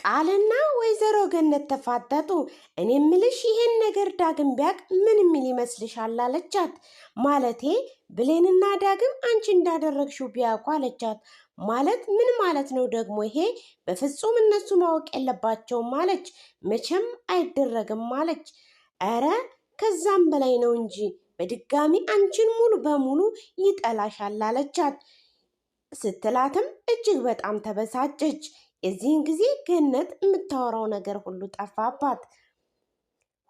ቃልና ወይዘሮ ገነት ተፋጠጡ። እኔ ምልሽ ይሄን ነገር ዳግም ቢያቅ ምን የሚል ይመስልሻል? አለቻት። ማለቴ ብሌንና ዳግም አንቺ እንዳደረግሽው ቢያውቁ አለቻት። ማለት ምን ማለት ነው ደግሞ ይሄ? በፍጹም እነሱ ማወቅ የለባቸውም አለች። መቼም አይደረግም አለች። ኧረ ከዛም በላይ ነው እንጂ በድጋሚ አንቺን ሙሉ በሙሉ ይጠላሻል አለቻት። ስትላትም እጅግ በጣም ተበሳጨች። የዚህን ጊዜ ገነት የምታወራው ነገር ሁሉ ጠፋባት።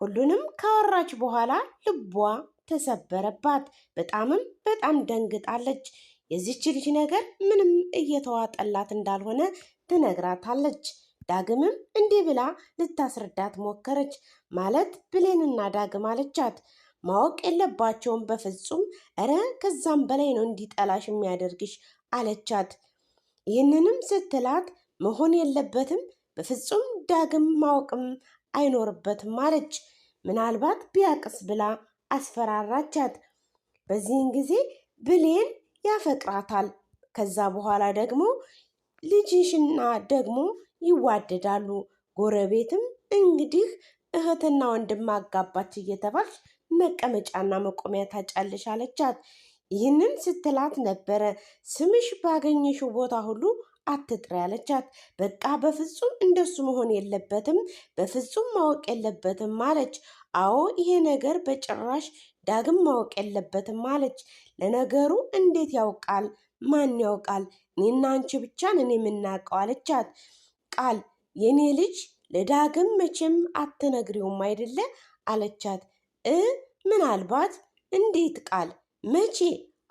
ሁሉንም ካወራች በኋላ ልቧ ተሰበረባት። በጣም ደንግጣለች። የዚች ልጅ ነገር ምንም እየተዋጠላት እንዳልሆነ ትነግራታለች። ዳግምም እንዲህ ብላ ልታስረዳት ሞከረች። ማለት ብሌንና ዳግም አለቻት፣ ማወቅ የለባቸውም በፍጹም። እረ ከዛም በላይ ነው እንዲጠላሽ የሚያደርግሽ አለቻት። ይህንንም ስትላት መሆን የለበትም በፍጹም ዳግም ማወቅም አይኖርበትም አለች። ምናልባት ቢያቅስ ብላ አስፈራራቻት። በዚህን ጊዜ ብሌን ያፈቅራታል። ከዛ በኋላ ደግሞ ልጅሽና ደግሞ ይዋደዳሉ። ጎረቤትም እንግዲህ እህትና ወንድም አጋባች እየተባልሽ መቀመጫና መቆሚያ ታጫለሽ አለቻት። ይህንን ስትላት ነበረ ስምሽ ባገኘሽው ቦታ ሁሉ አትጥሪ ያለቻት። በቃ በፍጹም እንደሱ መሆን የለበትም፣ በፍጹም ማወቅ የለበትም አለች። አዎ ይሄ ነገር በጭራሽ ዳግም ማወቅ የለበትም አለች። ለነገሩ እንዴት ያውቃል? ማን ያውቃል? እኔና አንቺ ብቻ ነን የምናውቀው አለቻት። ቃል የኔ ልጅ ለዳግም መቼም አትነግሪውም አይደለ አለቻት። ምናልባት እንዴት ቃል መቼ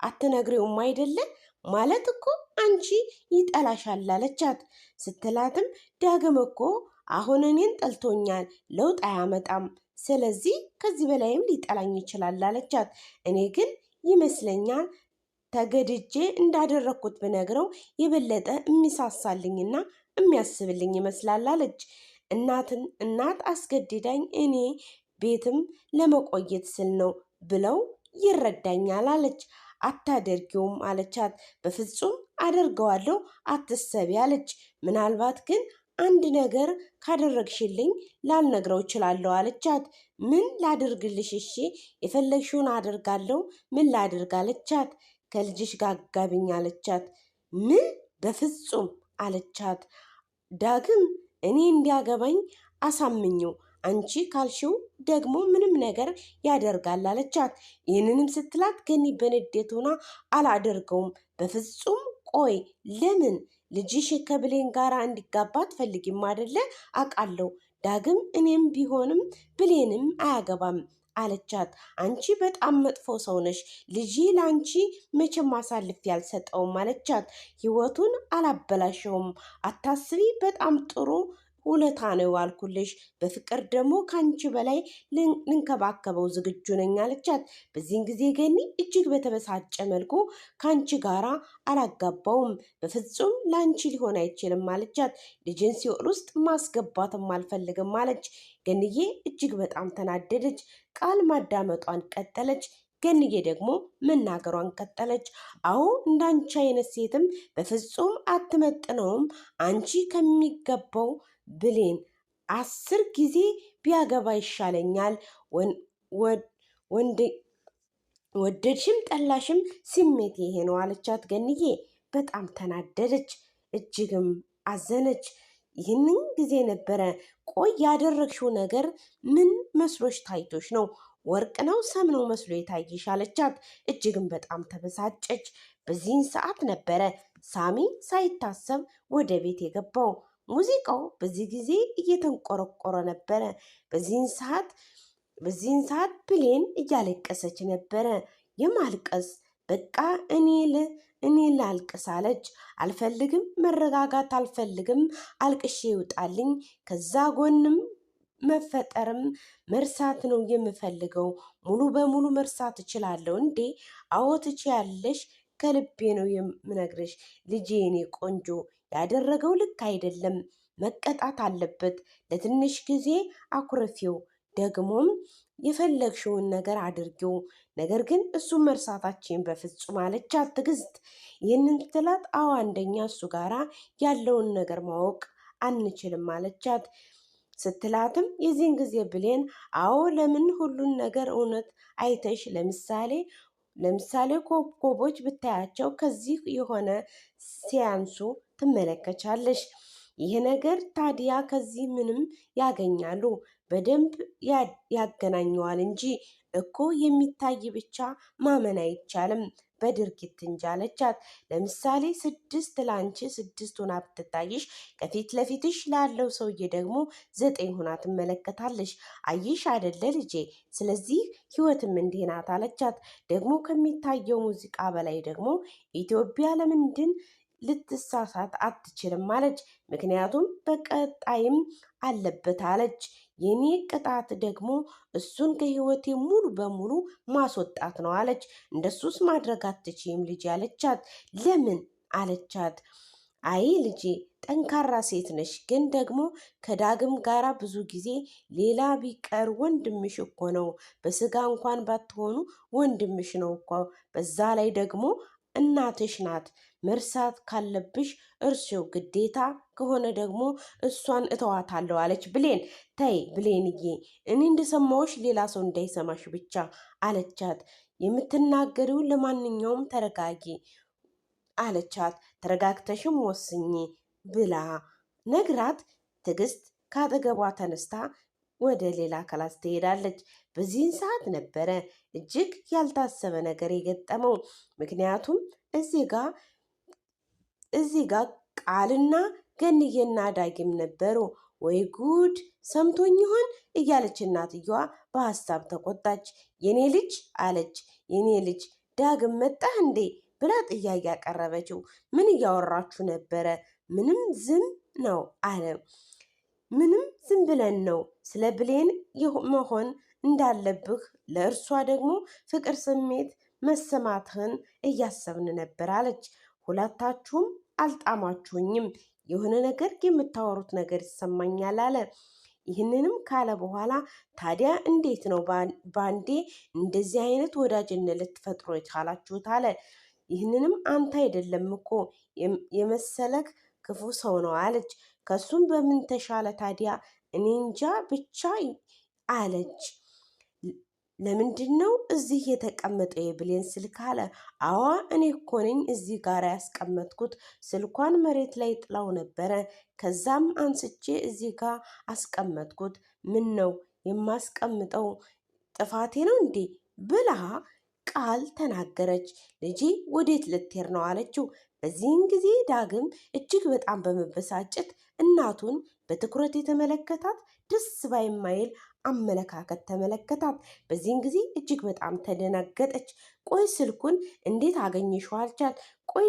አትነግሪውም አይደለ ማለት እኮ አንቺ ይጠላሻል አለቻት። ስትላትም ዳግም እኮ አሁን እኔን ጠልቶኛል፣ ለውጥ አያመጣም፣ ስለዚህ ከዚህ በላይም ሊጠላኝ ይችላል አለቻት። እኔ ግን ይመስለኛል ተገድጄ እንዳደረግኩት ብነግረው የበለጠ የሚሳሳልኝና የሚያስብልኝ ይመስላል አለች። እናት አስገድዳኝ እኔ ቤትም ለመቆየት ስል ነው ብለው ይረዳኛል አለች። አታደርጊውም አለቻት። በፍጹም አደርገዋለሁ አትሰቢ አለች። ምናልባት ግን አንድ ነገር ካደረግሽልኝ ላልነግረው እችላለሁ አለቻት። ምን ላድርግልሽ? እሺ የፈለግሽውን አደርጋለሁ። ምን ላድርግ አለቻት። ከልጅሽ ጋር አጋቢኝ አለቻት። ምን? በፍጹም አለቻት። ዳግም እኔ እንዲያገባኝ አሳምኘው፣ አንቺ ካልሽው ደግሞ ምንም ነገር ያደርጋል አለቻት። ይህንንም ስትላት ገኒ በንዴት ሆና አላደርገውም በፍጹም። ቆይ ለምን? ልጅሽ ከብሌን ጋር እንዲጋባ አትፈልጊም አይደለ? አውቃለሁ። ዳግም እኔም ቢሆንም ብሌንም አያገባም አለቻት። አንቺ በጣም መጥፎ ሰው ነሽ። ልጄ ለአንቺ መቼም አሳልፌ አልሰጠውም አለቻት። ህይወቱን አላበላሸውም፣ አታስቢ። በጣም ጥሩ ውለታ ነው አልኩልሽ። በፍቅር ደግሞ ከአንቺ በላይ ልንከባከበው ዝግጁ ነኝ አለቻት። በዚህን ጊዜ ገኒ እጅግ በተበሳጨ መልኩ ከአንቺ ጋራ አላጋባውም፣ በፍጹም ለአንቺ ሊሆን አይችልም አለቻት። ልጅን ሲኦል ውስጥ ማስገባትም አልፈልግም አለች። ገንዬ እጅግ በጣም ተናደደች። ቃል ማዳመጧን ቀጠለች። ገንዬ ደግሞ መናገሯን ቀጠለች። አዎ እንዳንቺ አይነት ሴትም በፍጹም አትመጥነውም። አንቺ ከሚገባው ብሌን 10 ጊዜ ቢያገባ ይሻለኛል። ወደድሽም ጠላሽም ስሜት ይሄ ነው አለቻት። ገንዬ በጣም ተናደደች፣ እጅግም አዘነች። ይህንን ጊዜ ነበረ ቆይ ያደረግሽው ነገር ምን መስሎሽ ታይቶሽ ነው? ወርቅ ነው ሰም ነው መስሎ የታይሽ አለቻት። እጅግም በጣም ተበሳጨች። በዚህን ሰዓት ነበረ ሳሚ ሳይታሰብ ወደ ቤት የገባው። ሙዚቃው በዚህ ጊዜ እየተንቆረቆረ ነበረ። በዚህን ሰዓት ብሌን እያለቀሰች ነበረ። የማልቀስ በቃ እኔ ላልቅስ አለች። አልፈልግም፣ መረጋጋት አልፈልግም፣ አልቅሼ ይውጣልኝ፣ ከዛ ጎንም መፈጠርም መርሳት ነው የምፈልገው። ሙሉ በሙሉ መርሳት እችላለሁ እንዴ? አዎ ትችያለሽ፣ ከልቤ ነው የምነግርሽ ልጄ፣ የኔ ቆንጆ። ያደረገው ልክ አይደለም፣ መቀጣት አለበት። ለትንሽ ጊዜ አኩርፊው፣ ደግሞም የፈለግሽውን ነገር አድርጊው፣ ነገር ግን እሱን መርሳታችን በፍጹም አለቻት ትዕግስት። ይህንን ትላት አዎ አንደኛ እሱ ጋራ ያለውን ነገር ማወቅ አንችልም አለቻት። ስትላትም የዚህን ጊዜ ብሌን አዎ ለምን ሁሉን ነገር እውነት አይተሽ ለምሳሌ ኮከቦች ብታያቸው ከዚህ የሆነ ሲያንሱ ትመለከቻለሽ። ይህ ነገር ታዲያ ከዚህ ምንም ያገኛሉ? በደንብ ያገናኘዋል እንጂ እኮ የሚታይ ብቻ ማመን አይቻልም በድርጊት እንጂ አለቻት። ለምሳሌ 6 ላንቺ 6 ሆና ብትታይሽ ከፊት ለፊትሽ ላለው ሰውዬ ደግሞ 9 ሆና ትመለከታለሽ። አይሽ አይደለ ልጄ? ስለዚህ ህይወትም እንዲህ ናት አለቻት። ደግሞ ከሚታየው ሙዚቃ በላይ ደግሞ ኢትዮጵያ ለምንድን ልትሳሳት አትችልም አለች። ምክንያቱም በቀጣይም አለበት አለች። የኔ ቅጣት ደግሞ እሱን ከህይወቴ ሙሉ በሙሉ ማስወጣት ነው አለች። እንደሱስ ማድረግ አትችይም ልጅ አለቻት። ለምን አለቻት። አይ ልጄ ጠንካራ ሴት ነሽ፣ ግን ደግሞ ከዳግም ጋራ ብዙ ጊዜ ሌላ ቢቀር ወንድምሽ እኮ ነው። በስጋ እንኳን ባትሆኑ ወንድምሽ ነው እኮ። በዛ ላይ ደግሞ እናትሽ ናት። መርሳት ካለብሽ እርሺው፣ ግዴታ ከሆነ ደግሞ እሷን እተዋታለሁ አለች። ብሌን ተይ ብሌንዬ፣ እኔ እንደሰማሁሽ ሌላ ሰው እንዳይሰማሽ ብቻ አለቻት። የምትናገሪው ለማንኛውም ተረጋጊ አለቻት። ተረጋግተሽም ወስኚ ብላ ነግራት ትዕግስት ካጠገቧ ተነስታ ወደ ሌላ ክላስ ትሄዳለች። በዚህን ሰዓት ነበረ እጅግ ያልታሰበ ነገር የገጠመው። ምክንያቱም እዚህ ጋር ቃልና ገንዬና ዳግም ነበሩ። ወይ ጉድ ሰምቶኝ ይሆን እያለች እናትየዋ በሀሳብ ተቆጣች። የኔ ልጅ አለች። የኔ ልጅ ዳግም መጣህ እንዴ ብላ ጥያቄ ያቀረበችው። ምን እያወራችሁ ነበረ? ምንም ዝም ነው አለ። ምንም ዝም ብለን ነው ስለ ብሌን መሆን እንዳለብህ ለእርሷ ደግሞ ፍቅር ስሜት መሰማትህን እያሰብን ነበር አለች። ሁለታችሁም አልጣማችሁኝም፣ የሆነ ነገር የምታወሩት ነገር ይሰማኛል አለ። ይህንንም ካለ በኋላ ታዲያ እንዴት ነው ባንዴ እንደዚህ አይነት ወዳጅነት ልትፈጥሮ የቻላችሁት አለ። ይህንንም አንተ አይደለም እኮ የመሰለክ ክፉ ሰው ነው አለች። ከሱም በምን ተሻለ ታዲያ? እኔ እንጃ ብቻ አለች። ለምንድን ነው እዚህ የተቀመጠው የብሌን ስልክ አለ። አዋ እኔ እኮ ነኝ እዚህ ጋር ያስቀመጥኩት። ስልኳን መሬት ላይ ጥላው ነበረ። ከዛም አንስቼ እዚህ ጋር አስቀመጥኩት። ምን ነው የማስቀምጠው ጥፋቴ ነው እንዴ ብላ ቃል ተናገረች። ልጄ ወዴት ልትሄድ ነው አለችው። በዚህን ጊዜ ዳግም እጅግ በጣም በመበሳጨት እናቱን በትኩረት የተመለከታት ደስ ባይማይል አመለካከት ተመለከታት። በዚህን ጊዜ እጅግ በጣም ተደናገጠች። ቆይ ስልኩን እንዴት አገኘሽው አለቻት። ቆይ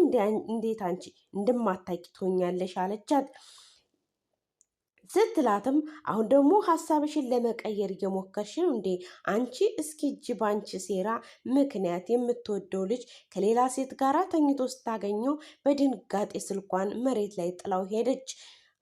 እንዴት አንቺ እንደማታውቂ ትሆኛለሽ አለቻት። ስትላትም አሁን ደግሞ ሀሳብሽን ለመቀየር እየሞከርሽ ነው እንዴ? አንቺ እስኪ እጅ ባንቺ ሴራ ምክንያት የምትወደው ልጅ ከሌላ ሴት ጋር ተኝቶ ስታገኘው በድንጋጤ ስልኳን መሬት ላይ ጥላው ሄደች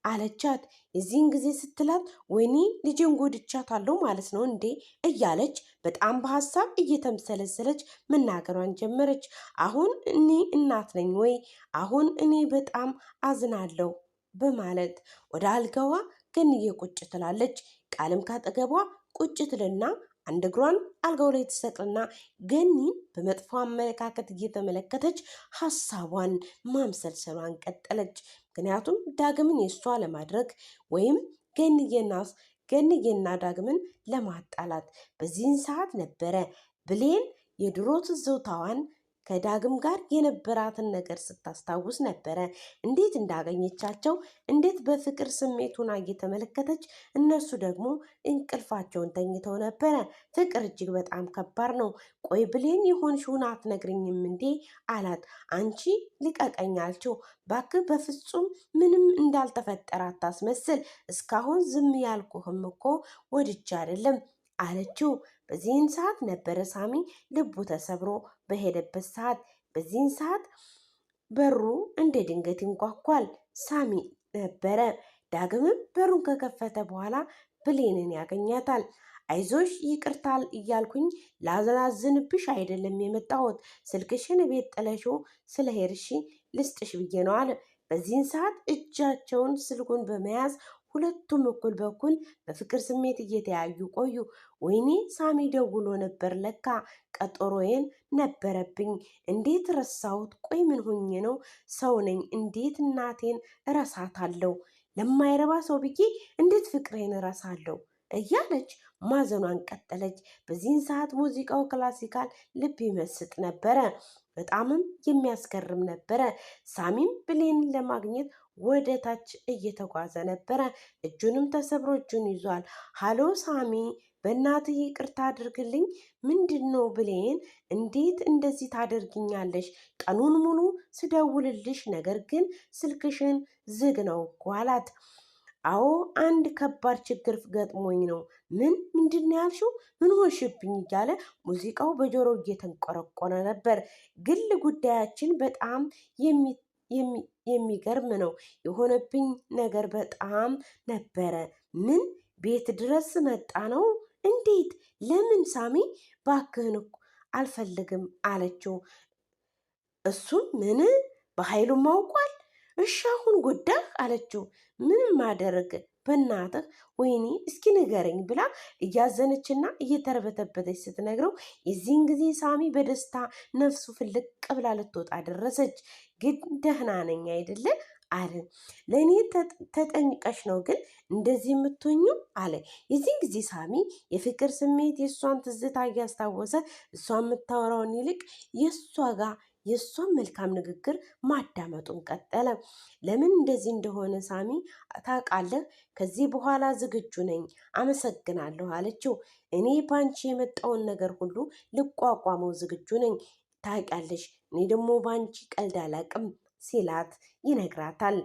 አለቻት። የዚህን ጊዜ ስትላት ወይኔ ልጄን ጎድቻታለሁ ማለት ነው እንዴ እያለች በጣም በሀሳብ እየተምሰለሰለች መናገሯን ጀመረች። አሁን እኔ እናት ነኝ ወይ? አሁን እኔ በጣም አዝናለሁ በማለት ወደ አልጋዋ ገንዬ ቁጭ ትላለች። ቃልም ካጠገቧ ቁጭ ትልና አንድ እግሯን አልጋው ላይ ትሰቅልና ገኒን በመጥፎ አመለካከት እየተመለከተች ሀሳቧን ማምሰልሰሏን ቀጠለች። ምክንያቱም ዳግምን የእሷ ለማድረግ ወይም ገንዬና ዳግምን ለማጣላት። በዚህን ሰዓት ነበረ ብሌን የድሮ ትዝታዋን ከዳግም ጋር የነበራትን ነገር ስታስታውስ ነበረ። እንዴት እንዳገኘቻቸው፣ እንዴት በፍቅር ስሜቱን እየተመለከተች እነሱ ደግሞ እንቅልፋቸውን ተኝተው ነበረ። ፍቅር እጅግ በጣም ከባድ ነው። ቆይ ብሌን የሆንሽውን አትነግሪኝም እንዴ አላት። አንቺ ልቀቀኝ አልችው። ባክህ በፍጹም ምንም እንዳልተፈጠረ አታስመስል። እስካሁን ዝም ያልኩህም እኮ ወድጄ አይደለም አለችው። በዚህን ሰዓት ነበረ ሳሚ ልቡ ተሰብሮ በሄደበት ሰዓት። በዚህን ሰዓት በሩ እንደ ድንገት ይንኳኳል። ሳሚ ነበረ። ዳግምም በሩን ከከፈተ በኋላ ብሌንን ያገኛታል። አይዞሽ ይቅርታል እያልኩኝ ላዝንብሽ አይደለም የመጣሁት፣ ስልክሽን ቤት ጥለሽው ስለሄድሽ ልስጥሽ ብዬ ነው አለ። በዚህን ሰዓት እጃቸውን ስልኩን በመያዝ ሁለቱም እኩል በኩል በፍቅር ስሜት እየተያዩ ቆዩ። ወይኔ ሳሚ ደውሎ ነበር ለካ ቀጠሮዬን ነበረብኝ። እንዴት ረሳሁት? ቆይ ምን ሆኜ ነው? ሰው ነኝ፣ እንዴት እናቴን እረሳታለሁ? ለማይረባ ሰው ብዬ እንዴት ፍቅሬን እረሳለሁ? እያለች ማዘኗን ቀጠለች። በዚህን ሰዓት ሙዚቃው ክላሲካል ልብ ይመስጥ ነበረ። በጣምም የሚያስገርም ነበረ። ሳሚም ብሌንን ለማግኘት ወደ ታች እየተጓዘ ነበረ። እጁንም ተሰብሮ እጁን ይዟል። ሃሎ ሳሚ፣ በእናትህ ይቅርታ አድርግልኝ። ምንድን ነው ብሌን? እንዴት እንደዚህ ታደርግኛለሽ? ቀኑን ሙሉ ስደውልልሽ ነገር ግን ስልክሽን ዝግ ነው እኮ አላት። አዎ አንድ ከባድ ችግር ገጥሞኝ ነው። ምንድን ነው ያልሽው? ምን ሆንሽብኝ? እያለ ሙዚቃው በጆሮ እየተንቆረቆረ ነበር። ግል ጉዳያችን በጣም የሚገርም ነው። የሆነብኝ ነገር በጣም ነበረ። ምን? ቤት ድረስ መጣ ነው? እንዴት? ለምን? ሳሚ ባክህን እኮ አልፈልግም አለችው። እሱም ምን? በኃይሉም አውቋል። እሺ አሁን ጎዳህ አለችው። ምንም ማደረግ በእናትህ ወይኔ እስኪ ንገረኝ ብላ እያዘነችና እየተርበተበተች ስትነግረው የዚህን ጊዜ ሳሚ በደስታ ነፍሱ ፍልቅ ብላ ልትወጣ ደረሰች። ግን ደህና ነኝ አይደለ አለ። ለእኔ ተጠንቀሽ ነው ግን እንደዚህ የምትሆኙ አለ። የዚህን ጊዜ ሳሚ የፍቅር ስሜት የእሷን ትዝታ እያስታወሰ እሷ የምታወራውን ይልቅ የእሷን መልካም ንግግር ማዳመጡን ቀጠለ። ለምን እንደዚህ እንደሆነ ሳሚ ታውቃለህ? ከዚህ በኋላ ዝግጁ ነኝ፣ አመሰግናለሁ አለችው። እኔ ባንቺ የመጣውን ነገር ሁሉ ልቋቋመው ዝግጁ ነኝ። ታውቂያለሽ፣ እኔ ደግሞ ባንቺ ቀልድ አላቅም ሲላት ይነግራታል።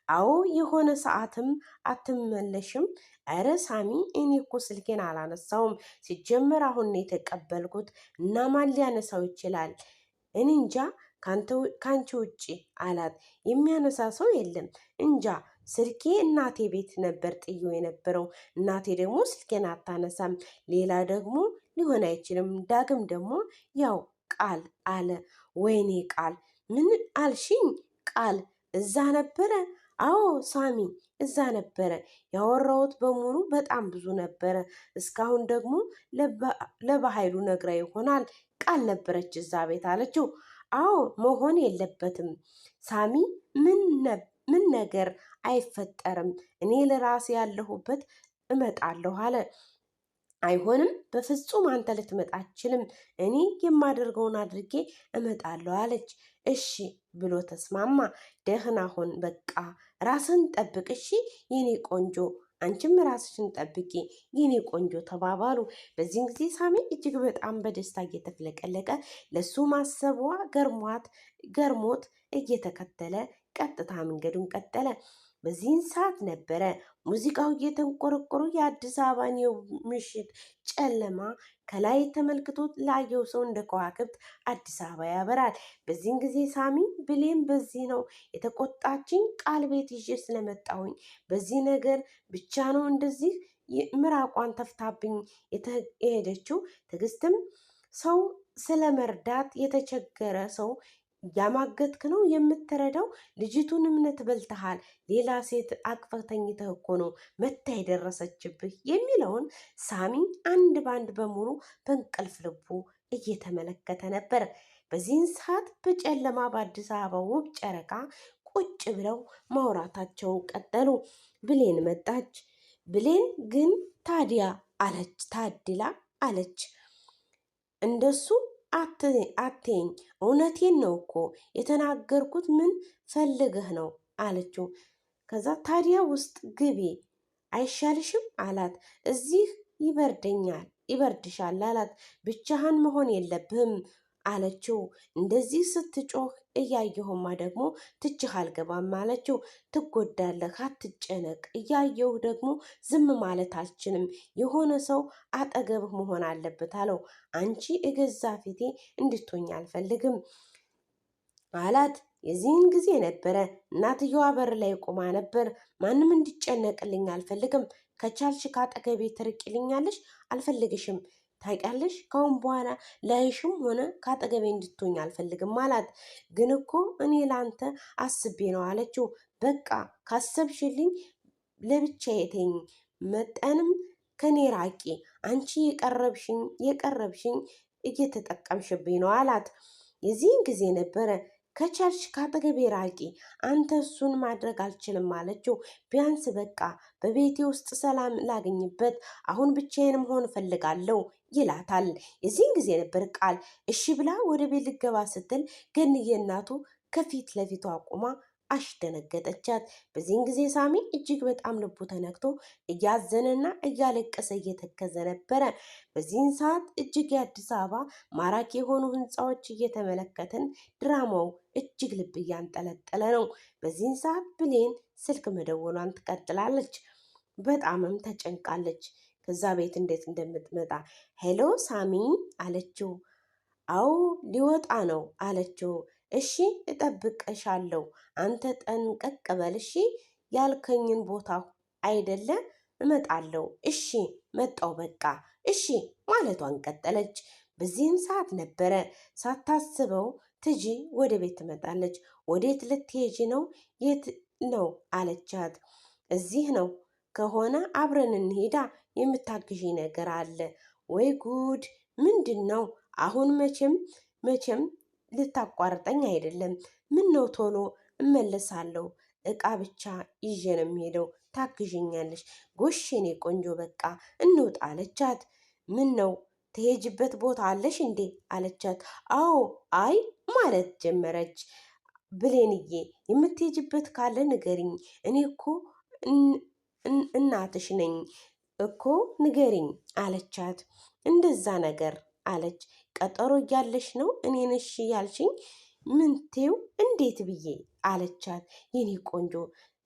አዎ የሆነ ሰዓትም አትመለሽም? አረ ሳሚ፣ እኔ እኮ ስልኬን አላነሳውም። ሲጀመር አሁን ነው የተቀበልኩት እና ማን ሊያነሳው ይችላል? እኔ እንጃ ካንቺ ውጪ አላት። የሚያነሳ ሰው የለም። እንጃ ስልኬ እናቴ ቤት ነበር ጥዩ የነበረው። እናቴ ደግሞ ስልኬን አታነሳም። ሌላ ደግሞ ሊሆን አይችልም። ዳግም ደግሞ ያው ቃል አለ። ወይኔ ቃል! ምን አልሽኝ? ቃል እዛ ነበረ? አዎ ሳሚ እዛ ነበረ። ያወራሁት በሙሉ በጣም ብዙ ነበረ። እስካሁን ደግሞ ለበኃይሉ ነግራ ይሆናል። ቃል ነበረች እዛ ቤት አለችው። አዎ መሆን የለበትም ሳሚ፣ ምን ነገር አይፈጠርም። እኔ ለራሴ ያለሁበት እመጣለሁ አለ። አይሆንም፣ በፍጹም አንተ ልትመጣ አትችልም። እኔ የማደርገውን አድርጌ እመጣለሁ አለች። እሺ ብሎ ተስማማ። ደህና ሁን፣ በቃ ራስን ጠብቅ እሺ የኔ ቆንጆ፣ አንቺም ራስሽን ጠብቂ የኔ ቆንጆ ተባባሉ። በዚህን ጊዜ ሳሚ እጅግ በጣም በደስታ እየተፍለቀለቀ ለሱ ማሰቧ ገርሞት እየተከተለ ቀጥታ መንገዱን ቀጠለ። በዚህን ሰዓት ነበረ ሙዚቃው እየተንቆረቆሩ የአዲስ አበባን የምሽት ጨለማ ከላይ ተመልክቶት ላየው ሰው እንደ ከዋክብት አዲስ አበባ ያበራል። በዚህን ጊዜ ሳሚ ብሌን በዚህ ነው የተቆጣችኝ? ቃል ቤት ይዤ ስለመጣሁኝ በዚህ ነገር ብቻ ነው እንደዚህ ምራቋን ተፍታብኝ የሄደችው። ትዕግስትም ሰው ስለመርዳት የተቸገረ ሰው ያማገጥክ ነው የምትረዳው? ልጅቱን እምነት በልተሃል። ሌላ ሴት አቅፈህ ተኝተህ እኮ ነው መታ የደረሰችብህ የሚለውን ሳሚ አንድ ባንድ በሙሉ በእንቅልፍ ልቡ እየተመለከተ ነበር። በዚህን ሰዓት በጨለማ በአዲስ አበባ ውብ ጨረቃ ቁጭ ብለው ማውራታቸውን ቀጠሉ። ብሌን መጣች። ብሌን ግን ታዲያ አለች፣ ታድላ አለች። እንደሱ አትይኝ፣ እውነቴን ነው እኮ የተናገርኩት። ምን ፈልገህ ነው አለችው። ከዛ ታዲያ ውስጥ ግቢ አይሻልሽም አላት። እዚህ ይበርድሻል አላት። ብቻህን መሆን የለብህም አለችው። እንደዚህ ስትጮህ እያየሁማ ደግሞ ትችህ አልገባም አለችው። ትጎዳለህ፣ አትጨነቅ። እያየሁ ደግሞ ዝም ማለት አልችልም። የሆነ ሰው አጠገብህ መሆን አለበት አለው። አንቺ እገዛ ፊቴ እንድትሆኝ አልፈልግም አላት። የዚህን ጊዜ ነበረ እናትየዋ በር ላይ ቆማ ነበር። ማንም እንዲጨነቅልኝ አልፈልግም። ከቻልሽ ካጠገቤ ትርቂልኛለሽ? አልፈልግሽም። ታውቂያለሽ፣ ካሁን በኋላ ላይሽም ሆነ ካጠገቤ እንድትሆኝ አልፈልግም አላት። ግን እኮ እኔ ላንተ አስቤ ነው አለችው። በቃ ካሰብሽልኝ ለብቻዬ ተይኝ፣ መጠንም ከኔ ራቂ። አንቺ የቀረብሽኝ እየተጠቀምሽብኝ ነው አላት። የዚህን ጊዜ ነበረ ከቻልሽ ካጠገቤ ራቂ፣ አንተ እሱን ማድረግ አልችልም አለችው። ቢያንስ በቃ በቤቴ ውስጥ ሰላም ላገኝበት አሁን ብቻዬን መሆን እፈልጋለሁ ይላታል። የዚህን ጊዜ ነበር ቃል እሺ ብላ ወደ ቤት ልገባ ስትል ገንዬ እናቱ ከፊት ለፊቷ አቁማ አስደነገጠቻት። በዚህን ጊዜ ሳሚ እጅግ በጣም ልቡ ተነክቶ እያዘነና እያለቀሰ እየተከዘ ነበረ። በዚህን ሰዓት እጅግ የአዲስ አበባ ማራኪ የሆኑ ህንፃዎች እየተመለከትን ድራማው እጅግ ልብ እያንጠለጠለ ነው። በዚህን ሰዓት ብሌን ስልክ መደወሏን ትቀጥላለች። በጣምም ተጨንቃለች። ከዛ ቤት እንዴት እንደምትመጣ ሄሎ ሳሚ አለችው። አዎ ሊወጣ ነው አለችው። እሺ እጠብቅሻለሁ፣ አንተ ጠንቀቅ በል እሺ፣ ያልከኝን ቦታ አይደለ እመጣለሁ። እሺ መጣው በቃ እሺ ማለቷን ቀጠለች። በዚህም ሰዓት ነበረ ሳታስበው ትጂ ወደ ቤት ትመጣለች። ወዴት ልትሄጂ ነው? የት ነው አለቻት። እዚህ ነው ከሆነ አብረን እንሄዳ፣ የምታግዢ ነገር አለ። ወይ ጉድ! ምንድን ነው? አሁን መቼም ልታቋርጠኝ አይደለም። ምን ነው? ቶሎ እመለሳለሁ። እቃ ብቻ ይዤ ነው የሚሄደው። ታግዥኛለሽ? ጎሽ የኔ ቆንጆ በቃ እንውጣ አለቻት። ምን ነው ትሄጅበት ቦታ አለሽ እንዴ አለቻት። አዎ አይ ማለት ጀመረች። ብሌንዬ የምትሄጅበት ካለ ንገሪኝ፣ እኔ እኮ እናትሽ ነኝ እኮ ንገሪኝ አለቻት። እንደዛ ነገር አለች። ቀጠሮ እያለሽ ነው እኔን እሺ ያልሽኝ? ምንቴው እንዴት ብዬ አለቻት። የኔ ቆንጆ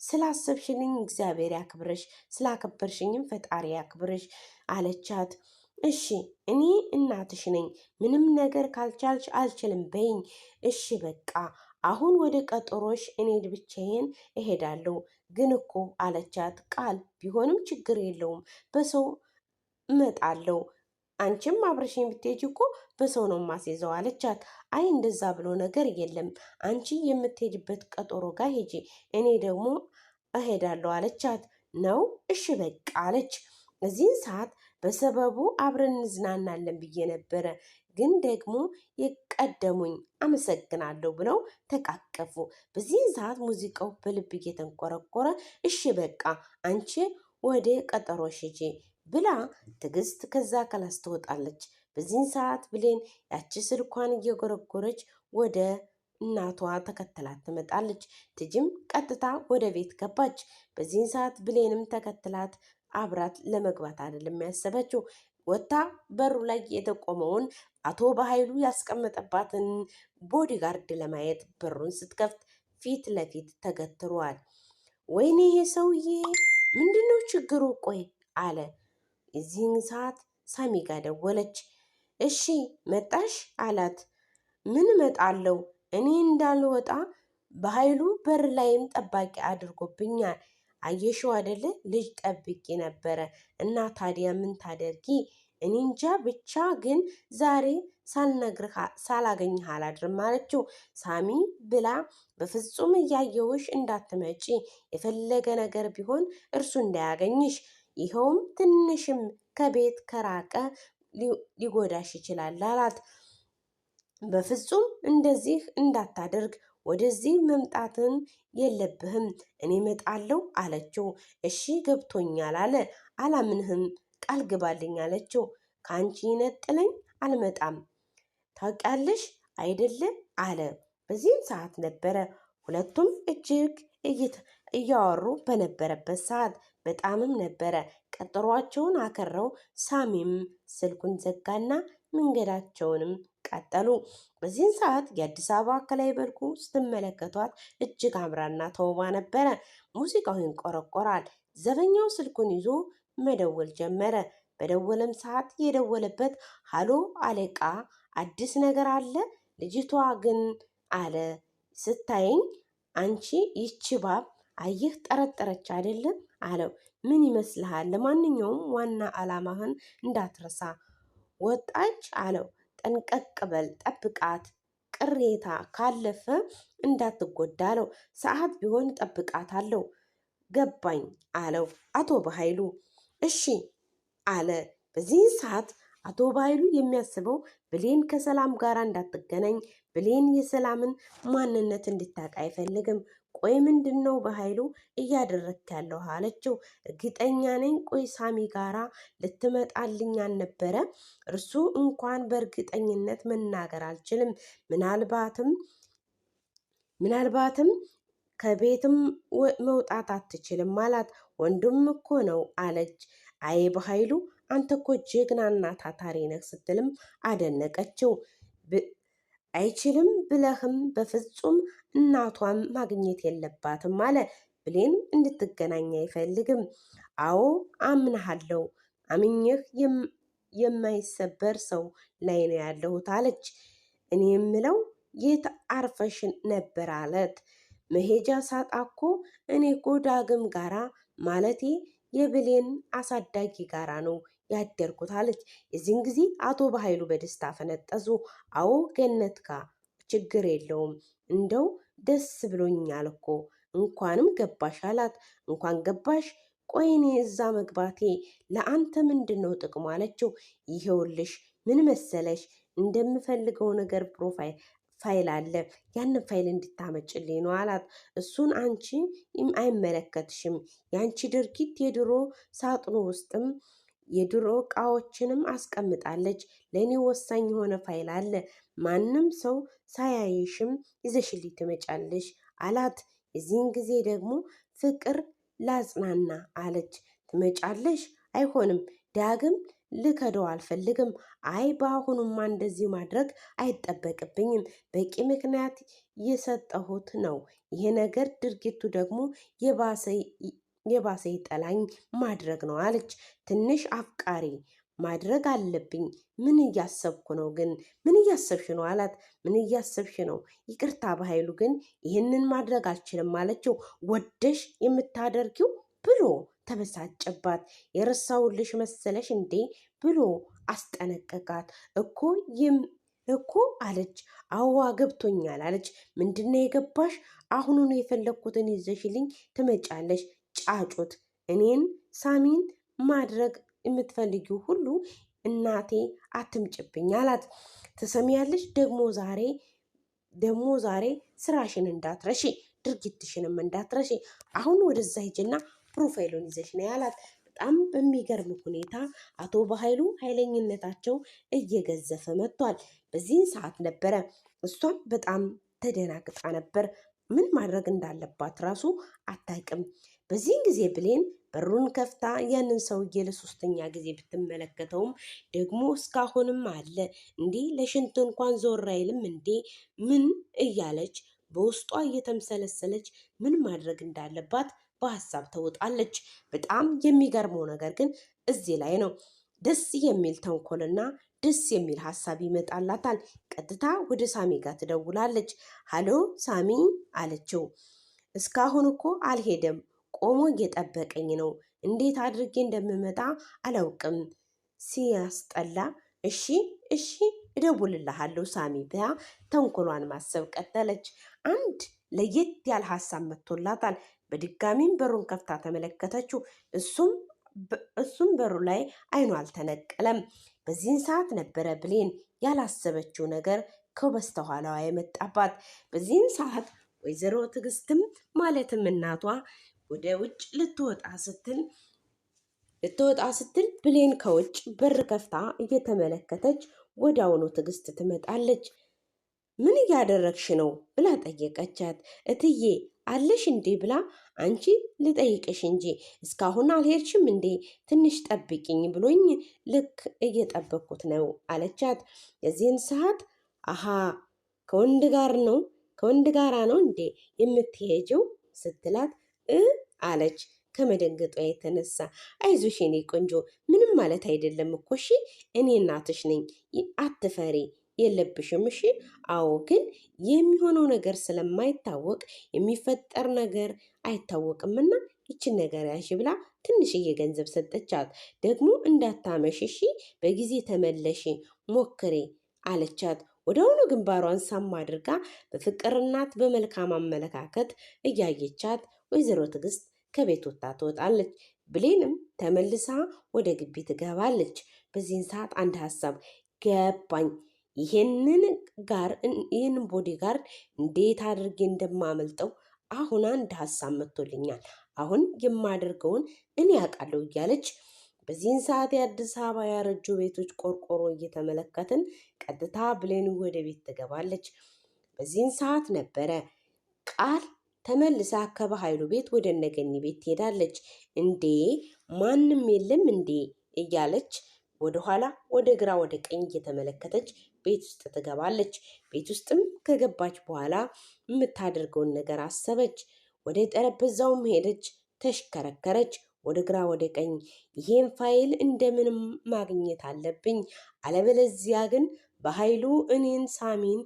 ስላሰብሽልኝ እግዚአብሔር ያክብርሽ፣ ስላከበርሽኝም ፈጣሪ ያክብርሽ አለቻት። እሺ እኔ እናትሽ ነኝ፣ ምንም ነገር ካልቻልሽ አልችልም በይኝ። እሺ በቃ አሁን ወደ ቀጠሮሽ እኔ ብቻዬን እሄዳለሁ። ግን እኮ አለቻት። ቃል ቢሆንም ችግር የለውም በሰው እመጣለሁ። አንቺም አብረሽኝ ብትሄጂ እኮ በሰው ነው ማስይዘው አለቻት። አይ እንደዛ ብሎ ነገር የለም፣ አንቺ የምትሄጅበት ቀጠሮ ጋር ሄጂ፣ እኔ ደግሞ እሄዳለሁ አለቻት። ነው እሺ በቃ አለች። እዚህን ሰዓት በሰበቡ አብረን እንዝናናለን ብዬ ነበረ፣ ግን ደግሞ የቀደሙኝ አመሰግናለሁ ብለው ተቃቀፉ። በዚህን ሰዓት ሙዚቃው በልብ እየተንቆረቆረ እሺ በቃ አንቺ ወደ ቀጠሮሽ ሂጂ ብላ ትዕግስት ከዛ ክላስ ትወጣለች። በዚህን ሰዓት ብሌን ያቺ ስልኳን እየጎረጎረች ወደ እናቷ ተከትላት ትመጣለች። ትጅም ቀጥታ ወደ ቤት ገባች። በዚህን ሰዓት ብሌንም ተከትላት አብራት ለመግባት አይደለም ያሰበችው። ወታ በሩ ላይ የተቆመውን አቶ በኃይሉ ያስቀመጠባትን ቦዲጋርድ ለማየት በሩን ስትከፍት ፊት ለፊት ተገትሯል። ወይኔ ይሄ ሰውዬ ምንድነው ችግሩ? ቆይ አለ። የዚህን ሰዓት ሳሚ ጋር ደወለች። እሺ መጣሽ አላት። ምን እመጣለሁ? እኔ እንዳልወጣ በኃይሉ በር ላይም ጠባቂ አድርጎብኛል። አየሽው አይደለ? ልጅ ጠብቄ ነበረ እና ታዲያ ምን ታደርጊ? እኔ እንጃ ብቻ ግን ዛሬ ሳላገኝህ አላድርም አለችው። ሳሚ ብላ በፍጹም እያየውሽ እንዳትመጪ፣ የፈለገ ነገር ቢሆን እርሱ እንዳያገኝሽ፣ ይኸውም ትንሽም ከቤት ከራቀ ሊጎዳሽ ይችላል አላት። በፍጹም እንደዚህ እንዳታደርግ፣ ወደዚህ መምጣትን የለብህም፣ እኔ እመጣለሁ አለችው። እሺ ገብቶኛል አለ። አላምንህም፣ ቃል ግባልኝ አለችው። ከአንቺ ነጥለኝ አልመጣም ታውቂያለሽ አይደለም አለ። በዚህም ሰዓት ነበረ ሁለቱም እጅግ እያወሩ በነበረበት ሰዓት በጣምም ነበረ ቀጠሯቸውን አከረው። ሳሚም ስልኩን ዘጋና መንገዳቸውንም ቀጠሉ። በዚህን ሰዓት የአዲስ አበባ አካላዊ በልኩ ስትመለከቷት እጅግ አምራና ተውባ ነበረ። ሙዚቃው ይንቆረቆራል። ዘበኛው ስልኩን ይዞ መደወል ጀመረ። በደወለም ሰዓት የደወለበት ሃሎ አለቃ፣ አዲስ ነገር አለ? ልጅቷ ግን አለ ስታየኝ አንቺ ይቺ ባብ አየህ ጠረጠረች አይደለም አለው። ምን ይመስልሃል? ለማንኛውም ዋና ዓላማህን እንዳትረሳ፣ ወጣች አለው። ጠንቀቅ በል ጠብቃት፣ ቅሬታ ካለፈ እንዳትጎዳ አለው። ሰዓት ቢሆን ጠብቃት አለው። ገባኝ አለው አቶ በኃይሉ። እሺ አለ። በዚህ ሰዓት አቶ በኃይሉ የሚያስበው ብሌን ከሰላም ጋር እንዳትገናኝ፣ ብሌን የሰላምን ማንነት እንድታውቅ አይፈልግም። ቆይ ምንድን ነው በኃይሉ እያደረግክ ያለው አለችው። እርግጠኛ ነኝ ቆይ ሳሚ ጋራ ልትመጣልኝ አልነበረ? እርሱ እንኳን በእርግጠኝነት መናገር አልችልም። ምናልባትም ከቤትም መውጣት አትችልም አላት። ወንድም እኮ ነው አለች። አይ በኃይሉ አንተ እኮ ጀግናና ታታሪ ነህ ስትልም አደነቀችው። አይችልም ብለህም በፍጹም እናቷን ማግኘት የለባትም አለ። ብሌን እንድትገናኝ አይፈልግም። አዎ አምናሃለሁ፣ አምኜህ የማይሰበር ሰው ላይ ነው ያለሁት አለች። እኔ የምለው የት አርፈሽ ነበር አለት። መሄጃ ሳጣ እኮ እኔ እኮ ዳግም ጋራ ማለቴ የብሌን አሳዳጊ ጋራ ነው ያደርኩት አለች። የዚህን ጊዜ አቶ በኃይሉ በደስታ ፈነጠዙ። አዎ ገነት ጋ ችግር የለውም፣ እንደው ደስ ብሎኛል እኮ እንኳንም ገባሽ አላት። እንኳን ገባሽ። ቆይ እኔ እዛ መግባቴ ለአንተ ምንድን ነው ጥቅሙ አለችው። ይሄውልሽ ምን መሰለሽ እንደምፈልገው ነገር ፋይል አለ፣ ያንን ፋይል እንድታመጭልኝ ነው አላት። እሱን አንቺ አይመለከትሽም፣ የአንቺ ድርጊት የድሮ ሳጥኑ ውስጥም የድሮ እቃዎችንም አስቀምጣለች። ለእኔ ወሳኝ የሆነ ፋይል አለ፣ ማንም ሰው ሳያይሽም ይዘሽልኝ ትመጫለሽ አላት። የዚህን ጊዜ ደግሞ ፍቅር ላጽናና አለች። ትመጫለሽ? አይሆንም፣ ዳግም ልከደው አልፈልግም። አይ በአሁኑማ እንደዚህ ማድረግ አይጠበቅብኝም፣ በቂ ምክንያት የሰጠሁት ነው። ይሄ ነገር ድርጊቱ ደግሞ የባሰ ጠላኝ ማድረግ ነው አለች። ትንሽ አፍቃሪ ማድረግ አለብኝ። ምን እያሰብኩ ነው ግን? ምን እያሰብሽ ነው አላት። ምን እያሰብሽ ነው? ይቅርታ በኃይሉ ግን ይህንን ማድረግ አልችልም አለችው። ወደሽ የምታደርጊው ብሎ ተበሳጨባት። የረሳውልሽ መሰለሽ እንዴ ብሎ አስጠነቀቃት። እኮ አለች። አዋ ገብቶኛል አለች። ምንድነው የገባሽ? አሁኑኑ የፈለግኩትን ይዘሽልኝ ትመጫለሽ። ጫጩት እኔን ሳሚን ማድረግ የምትፈልጊው ሁሉ እናቴ አትምጭብኝ አላት። ትሰሚያለሽ? ደግሞ ዛሬ ስራሽን እንዳትረሺ፣ ድርጊትሽንም እንዳትረሺ። አሁን ወደዛ ሂጅና ፕሮፋይሉን ይዘሽ ነው ያላት። በጣም በሚገርም ሁኔታ አቶ በኃይሉ ኃይለኝነታቸው እየገዘፈ መጥቷል። በዚህን ሰዓት ነበረ እሷም በጣም ተደናግጣ ነበር። ምን ማድረግ እንዳለባት ራሱ አታውቅም። በዚህን ጊዜ ብሌን በሩን ከፍታ ያንን ሰውዬ ለሶስተኛ ጊዜ ብትመለከተውም ደግሞ እስካሁንም አለ እንዴ ለሽንት እንኳን ዞር አይልም እንዴ ምን እያለች በውስጧ እየተምሰለሰለች ምን ማድረግ እንዳለባት በሀሳብ ተውጣለች። በጣም የሚገርመው ነገር ግን እዚህ ላይ ነው። ደስ የሚል ተንኮልና ደስ የሚል ሀሳብ ይመጣላታል። ቀጥታ ወደ ሳሚ ጋር ትደውላለች። ሀሎ ሳሚ አለችው። እስካሁን እኮ አልሄደም፣ ቆሞ እየጠበቀኝ ነው። እንዴት አድርጌ እንደምመጣ አላውቅም። ሲያስጠላ። እሺ እደውልልሃለሁ ሳሚ ብላ ተንኮሏን ማሰብ ቀጠለች። አንድ ለየት ያለ ሀሳብ መጥቶላታል። በድጋሚም በሩን ከፍታ ተመለከተችው። እሱም በሩ ላይ አይኗ አልተነቀለም። በዚህን ሰዓት ነበረ ብሌን ያላሰበችው ነገር ከበስተኋላዋ የመጣባት። በዚህን ሰዓት ወይዘሮ ትዕግስትም ማለትም እናቷ ወደ ውጭ ልትወጣ ስትል ብሌን ከውጭ በር ከፍታ እየተመለከተች ወዲያውኑ ትዕግስት ትመጣለች። ምን እያደረግሽ ነው ብላ ጠየቀቻት። እትዬ አለሽ እንዴ ብላ አንቺ ልጠይቅሽ እንጂ እስካሁን አልሄድሽም እንዴ? ትንሽ ጠብቂኝ ብሎኝ ልክ እየጠበቅኩት ነው አለቻት። የዚህን ሰዓት አሃ ከወንድ ጋራ ነው እንዴ የምትሄጀው ስትላት አለች ከመደንገጧ የተነሳ። አይዞሽ የኔ ቆንጆ ምንም ማለት አይደለም እኮ እሺ፣ እኔ እናትሽ ነኝ፣ አትፈሪ የለብሽም እሺ። አዎ ግን የሚሆነው ነገር ስለማይታወቅ የሚፈጠር ነገር አይታወቅምና ይችን ነገር ያሺ ብላ ትንሽዬ ገንዘብ ሰጠቻት። ደግሞ እንዳታመሽሺ በጊዜ ተመለሺ ሞክሬ አለቻት። ወደውኑ ግንባሯን ሳም አድርጋ በፍቅር እናት በመልካም አመለካከት እያየቻት ወይዘሮ ትዕግስት ከቤት ወጥታ ትወጣለች። ብሌንም ተመልሳ ወደ ግቢ ትገባለች። በዚህን ሰዓት አንድ ሀሳብ ገባኝ። ይህንን ቦዲጋርድ እንዴት አድርጌ እንደማመልጠው አሁን አንድ ሀሳብ መጥቶልኛል። አሁን የማደርገውን እኔ ያውቃለሁ እያለች በዚህን ሰዓት የአዲስ አበባ ያረጁ ቤቶች ቆርቆሮ እየተመለከትን ቀጥታ ብሌን ወደ ቤት ትገባለች። በዚህን ሰዓት ነበረ ቃል ተመልሳ ከበኃይሉ ቤት ወደ እነገኒ ቤት ትሄዳለች። እንዴ ማንም የለም እንዴ እያለች ወደኋላ ወደ ግራ ወደ ቀኝ እየተመለከተች ቤት ውስጥ ትገባለች። ቤት ውስጥም ከገባች በኋላ የምታደርገውን ነገር አሰበች። ወደ ጠረጴዛውም ሄደች፣ ተሽከረከረች ወደ ግራ ወደ ቀኝ። ይሄን ፋይል እንደምንም ማግኘት አለብኝ፣ አለበለዚያ ግን በኃይሉ እኔን ሳሚን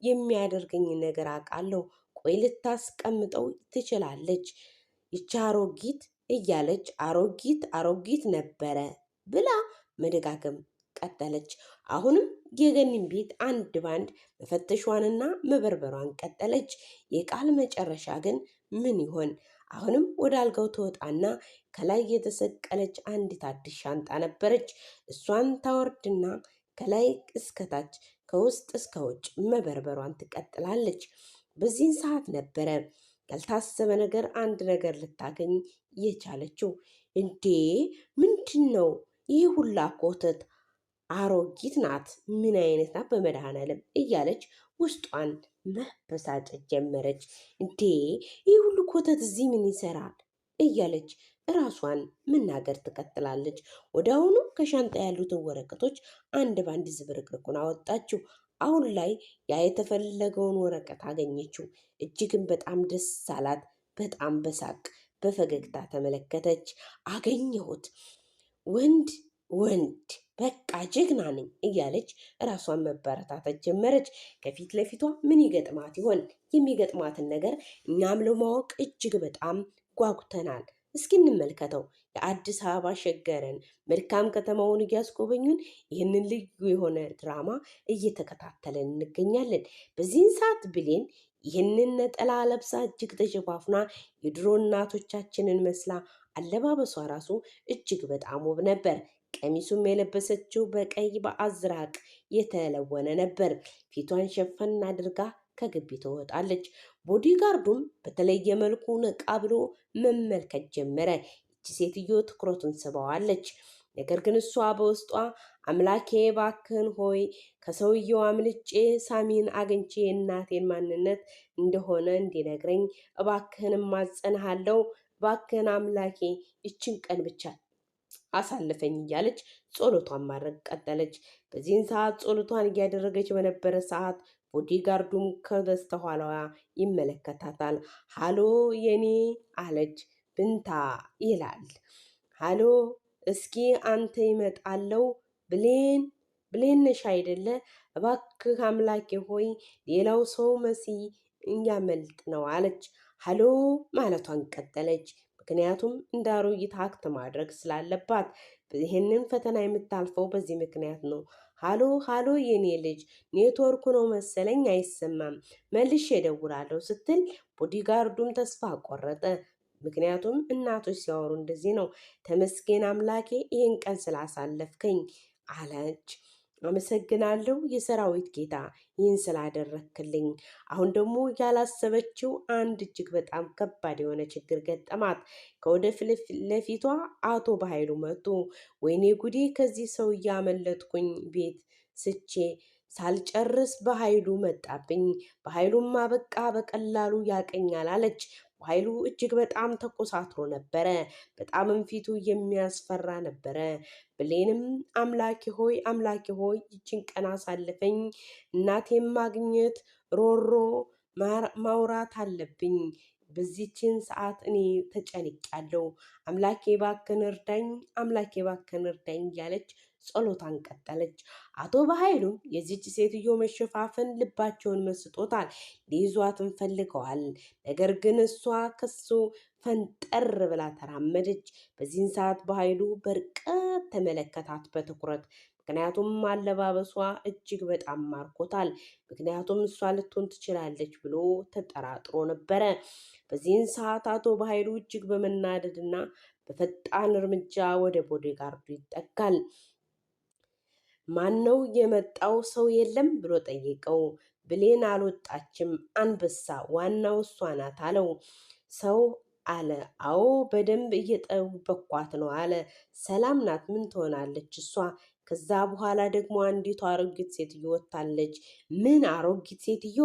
የሚያደርገኝ ነገር አውቃለሁ። ቆይ ልታስቀምጠው ትችላለች ይቺ አሮጊት እያለች አሮጊት ነበረ ብላ መደጋገም ቀጠለች። አሁንም የገኒን ቤት አንድ ባንድ መፈተሿንና መበርበሯን ቀጠለች። የቃል መጨረሻ ግን ምን ይሆን? አሁንም ወደ አልጋው ትወጣና ከላይ የተሰቀለች አንዲት አዲስ ሻንጣ ነበረች። እሷን ታወርድና ከላይ እስከታች ከውስጥ እስከ ውጭ መበርበሯን ትቀጥላለች። በዚህን ሰዓት ነበረ ያልታሰበ ነገር አንድ ነገር ልታገኝ የቻለችው። እንዴ ምንድን ነው ይህ ሁላ ኮተት? አሮጊት ናት፣ ምን አይነት ናት በመድኃኔዓለም እያለች ውስጧን መበሳጨት ጀመረች። እንዴ ይህ ሁሉ ኮተት እዚህ ምን ይሰራል እያለች ራሷን መናገር ትቀጥላለች። ወደ አሁኑ ከሻንጣ ያሉትን ወረቀቶች አንድ ባንድ ዝብርቅርቁን አወጣችው። አሁን ላይ ያ የተፈለገውን ወረቀት አገኘችው። እጅግን በጣም ደስ አላት። በጣም በሳቅ በፈገግታ ተመለከተች። አገኘሁት፣ ወንድ በቃ ጀግና ነኝ እያለች ራሷን መበረታታት ጀመረች። ከፊት ለፊቷ ምን ይገጥማት ይሆን? የሚገጥማትን ነገር እኛም ለማወቅ እጅግ በጣም ጓጉተናል። እስኪ እንመልከተው። የአዲስ አበባ ሸገርን መልካም ከተማውን እያስጎበኙን ይህንን ልዩ የሆነ ድራማ እየተከታተለን እንገኛለን። በዚህን ሰዓት ብሌን ይህንን ነጠላ ለብሳ እጅግ ተሸፋፍና የድሮ እናቶቻችንን መስላ አለባበሷ ራሱ እጅግ በጣም ውብ ነበር። ቀሚሱም የለበሰችው በቀይ በአዝራቅ የተለወነ ነበር። ፊቷን ሸፈን አድርጋ ከግቢ ትወጣለች። ቦዲጋርዱም በተለየ መልኩ ነቃ ብሎ መመልከት ጀመረ። ይቺ ሴትዮ ትኩረቱን ስበዋለች። ነገር ግን እሷ በውስጧ አምላኬ ባክህን ሆይ ከሰውየው አምልጬ ሳሚን አግኝቼ የእናቴን ማንነት እንደሆነ እንዲነግረኝ እባክህን እማጸንሃለሁ። እባክህን አምላኬ ይችን ቀን ብቻ አሳልፈኝ እያለች ጸሎቷን ማድረግ ቀጠለች። በዚህን ሰዓት ጸሎቷን እያደረገች በነበረ ሰዓት ቦዲጋርዱም ከበስተኋላዋ ይመለከታታል። ሃሎ የኔ አለች። ብንታ ይላል። ሃሎ እስኪ አንተ ይመጣለው ብሌን ነሽ አይደለ? እባክህ አምላኬ ሆይ ሌላው ሰው መሲ እያመልጥ ነው አለች። ሃሎ ማለቷን ቀጠለች። ምክንያቱም እንደ አሮጊት አክት ማድረግ ስላለባት ይህንን ፈተና የምታልፈው በዚህ ምክንያት ነው። ሃሎ የኔ ልጅ ኔትወርኩ ነው መሰለኝ አይሰማም፣ መልሼ እደውላለሁ ስትል ቦዲጋርዱም ተስፋ ቆረጠ። ምክንያቱም እናቶች ሲያወሩ እንደዚህ ነው። ተመስገን አምላኬ ይህን ቀን ስላሳለፍከኝ አለች። አመሰግናለሁ የሰራዊት ጌታ ይህን ስላደረክልኝ። አሁን ደግሞ ያላሰበችው አንድ እጅግ በጣም ከባድ የሆነ ችግር ገጠማት። ከወደ ለፊቷ አቶ በኃይሉ መጡ። ወይኔ ጉዴ! ከዚህ ሰው እያመለጥኩኝ ቤት ስቼ ሳልጨርስ በኃይሉ መጣብኝ። በኃይሉማ በቃ በቀላሉ ያቀኛል አለች። ኃይሉ እጅግ በጣም ተኮሳትሮ ነበረ። በጣምም ፊቱ የሚያስፈራ ነበረ። ብሌንም አምላኬ ሆይ ይችን ቀን አሳልፈኝ፣ እናቴም ማግኘት ሮሮ ማውራት አለብኝ በዚችን ሰዓት እኔ ተጨንቄያለሁ፣ አምላኬ እባክህን እርዳኝ፣ አምላኬ እባክህን እርዳኝ እያለች ጸሎታን ቀጠለች። አቶ በኃይሉም የዚች ሴትዮ መሸፋፈን ልባቸውን መስጦታል። ሊይዟትን ፈልገዋል። ነገር ግን እሷ ከሱ ፈንጠር ብላ ተራመደች። በዚህን ሰዓት በኃይሉ በርቀት ተመለከታት በትኩረት። ምክንያቱም አለባበሷ እጅግ በጣም ማርኮታል። ምክንያቱም እሷ ልትሆን ትችላለች ብሎ ተጠራጥሮ ነበረ። በዚህን ሰዓት አቶ በኃይሉ እጅግ በመናደድና በፈጣን እርምጃ ወደ ቦዲጋርዱ ይጠጋል። ማን ነው የመጣው? ሰው የለም ብሎ ጠየቀው። ብሌን አልወጣችም፣ አንበሳ ዋናው እሷ ናት አለው። ሰው አለ። አዎ በደንብ እየጠበኳት ነው አለ። ሰላም ናት፣ ምን ትሆናለች እሷ? ከዛ በኋላ ደግሞ አንዲቷ አሮጊት ሴትዮ ወጥታለች። ምን አሮጊት ሴትዮ?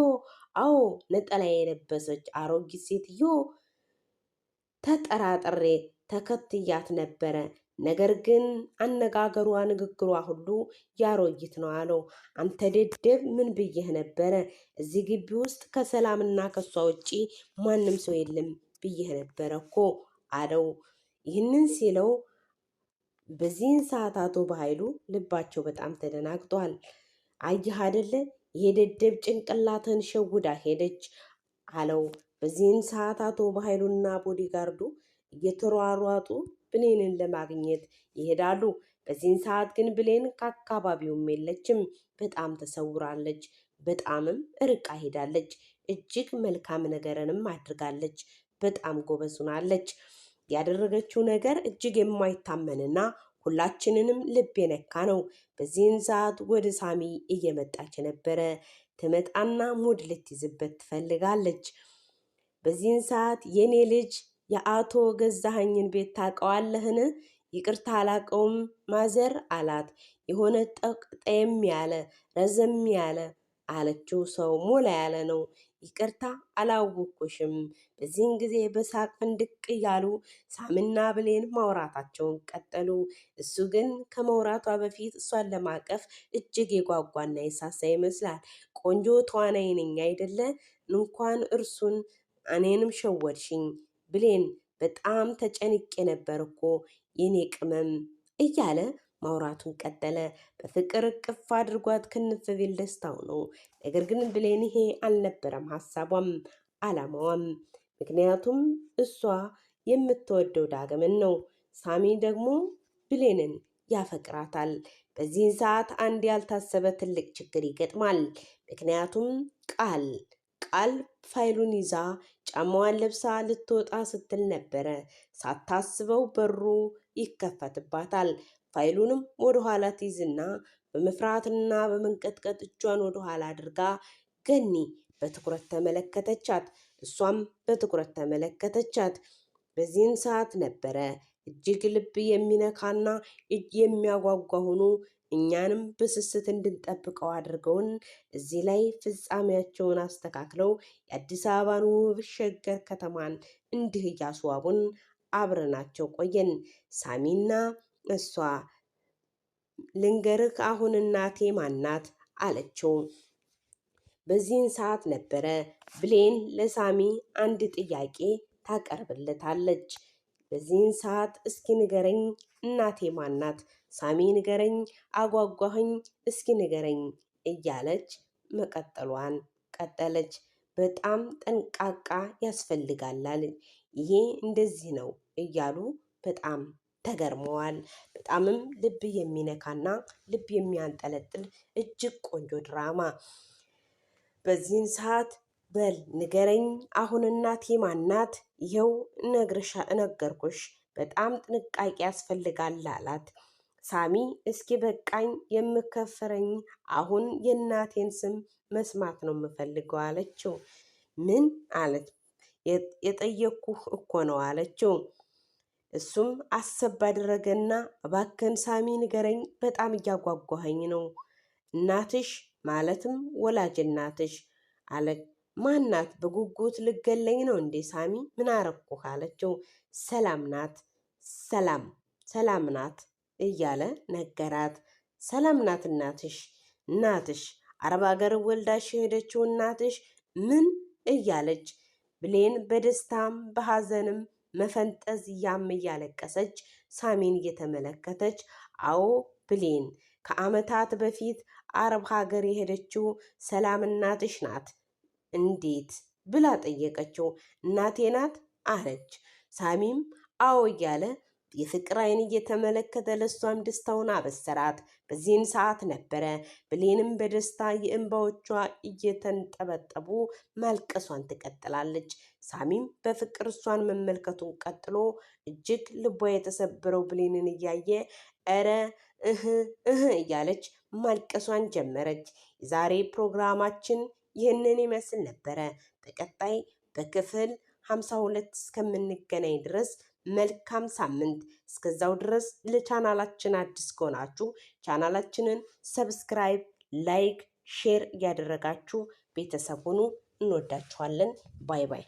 አዎ ነጠላ የለበሰች አሮጊት ሴትዮ። ተጠራጥሬ ተከትያት ነበረ። ነገር ግን አነጋገሯ፣ ንግግሯ ሁሉ ያሮጊት ነው አለው። አንተ ደደብ፣ ምን ብዬህ ነበረ? እዚህ ግቢ ውስጥ ከሰላምና ከሷ ውጪ ማንም ሰው የለም ብዬህ ነበረ እኮ አለው። ይህንን ሲለው በዚህን ሰዓት አቶ በኃይሉ ልባቸው በጣም ተደናግጧል። አየህ አይደለ ይሄ ደደብ ጭንቅላትን ሸውዳ ሄደች አለው። በዚህን ሰዓት አቶ በኃይሉና ቦዲጋርዱ እየተሯሯጡ ብሌንን ለማግኘት ይሄዳሉ። በዚህን ሰዓት ግን ብሌን ከአካባቢውም የለችም። በጣም ተሰውራለች። በጣምም ርቃ ሄዳለች። እጅግ መልካም ነገርንም አድርጋለች። በጣም ጎበዝ ሆናለች። ያደረገችው ነገር እጅግ የማይታመንና ሁላችንንም ልብ የነካ ነው። በዚህን ሰዓት ወደ ሳሚ እየመጣች ነበረ። ትመጣና ሙድ ልትይዝበት ትፈልጋለች። በዚህን ሰዓት የኔ ልጅ የአቶ ገዛኸኝን ቤት ታውቀዋለህን? ይቅርታ አላውቀውም ማዘር አላት። የሆነ ጠየም ያለ ረዘም ያለ አለችው። ሰው ሞላ ያለ ነው። ይቅርታ አላወኩሽም። በዚህን ጊዜ በሳቅ ፍንድቅ እያሉ ሳምና ብሌን ማውራታቸውን ቀጠሉ። እሱ ግን ከመውራቷ በፊት እሷን ለማቀፍ እጅግ የጓጓና የሳሳ ይመስላል። ቆንጆ ተዋናይ ነኝ አይደለ? እንኳን እርሱን እኔንም ሸወድሽኝ ብሌን፣ በጣም ተጨንቄ ነበር እኮ የኔ ቅመም እያለ ማውራቱን ቀጠለ። በፍቅር እቅፍ አድርጓት ክንፍ ቢል ደስታው ነው። ነገር ግን ብሌን ይሄ አልነበረም ሀሳቧም አላማዋም። ምክንያቱም እሷ የምትወደው ዳግምን ነው። ሳሚ ደግሞ ብሌንን ያፈቅራታል። በዚህን ሰዓት አንድ ያልታሰበ ትልቅ ችግር ይገጥማል። ምክንያቱም ቃል ፋይሉን ይዛ ጫማዋን ለብሳ ልትወጣ ስትል ነበረ። ሳታስበው በሩ ይከፈትባታል። ፋይሉንም ወደኋላ ትይዝና በመፍራትና በመንቀጥቀጥ እጇን ወደኋላ አድርጋ ገኒ በትኩረት ተመለከተቻት። እሷም በትኩረት ተመለከተቻት። በዚህን ሰዓት ነበረ እጅግ ልብ የሚነካና የሚያጓጓ ሆኖ እኛንም በስስት እንድንጠብቀው አድርገውን እዚህ ላይ ፍጻሜያቸውን አስተካክለው የአዲስ አበባን ውብ ሸገር ከተማን እንዲህ እያስዋቡን አብረናቸው ቆየን። ሳሚና እሷ ልንገርህ አሁን እናቴ ማናት አለችው። በዚህን ሰዓት ነበረ ብሌን ለሳሚ አንድ ጥያቄ ታቀርብለታለች። በዚህን ሰዓት እስኪ ንገረኝ እናቴ ማናት? ሳሚ ንገረኝ፣ አጓጓኸኝ፣ እስኪ ንገረኝ እያለች መቀጠሏን ቀጠለች። በጣም ጠንቃቃ ያስፈልጋላል፣ ይሄ እንደዚህ ነው እያሉ በጣም ተገርመዋል። በጣምም ልብ የሚነካና ልብ የሚያንጠለጥል እጅግ ቆንጆ ድራማ። በዚህን ሰዓት በል ንገረኝ አሁን እናቴ ማናት? ይኸው ነገርኩሽ፣ በጣም ጥንቃቄ ያስፈልጋል አላት። ሳሚ እስኪ በቃኝ፣ የምከፍረኝ አሁን የእናቴን ስም መስማት ነው የምፈልገው አለችው። ምን አለት? የጠየቅኩህ እኮ ነው አለችው። እሱም አሰብ አደረገና እባክህን ሳሚ ንገረኝ፣ በጣም እያጓጓኸኝ ነው። እናትሽ ማለትም ወላጅ እናትሽ አለ። ማናት? በጉጉት ልገለኝ ነው እንዴ ሳሚ? ምን አረኩህ አለችው። ሰላም ናት፣ ሰላም ናት እያለ ነገራት። ሰላም ናት እናትሽ አረብ ሀገር ወልዳሽ ሄደችው እናትሽ ምን እያለች ብሌን በደስታም በሐዘንም መፈንጠዝያም እያለቀሰች ሳሚን እየተመለከተች አዎ ብሌን ከዓመታት በፊት አረብ ሀገር የሄደችው ሰላም እናትሽ ናት እንዴት ብላ ጠየቀችው። እናቴ ናት አለች። ሳሚም አዎ እያለ የፍቅር አይን እየተመለከተ ለሷም ደስታውን አበሰራት። በዚህን ሰዓት ነበረ ብሌንም በደስታ የእንባዎቿ እየተንጠበጠቡ ማልቀሷን ትቀጥላለች። ሳሚም በፍቅር እሷን መመልከቱን ቀጥሎ እጅግ ልቧ የተሰበረው ብሌንን እያየ እረ እህ እያለች ማልቀሷን ጀመረች። የዛሬ ፕሮግራማችን ይህንን ይመስል ነበረ። በቀጣይ በክፍል 52 እስከምንገናኝ ድረስ መልካም ሳምንት። እስከዛው ድረስ ለቻናላችን አዲስ ከሆናችሁ ቻናላችንን ሰብስክራይብ፣ ላይክ፣ ሼር እያደረጋችሁ ቤተሰብ ሁኑ። እንወዳችኋለን። ባይ ባይ።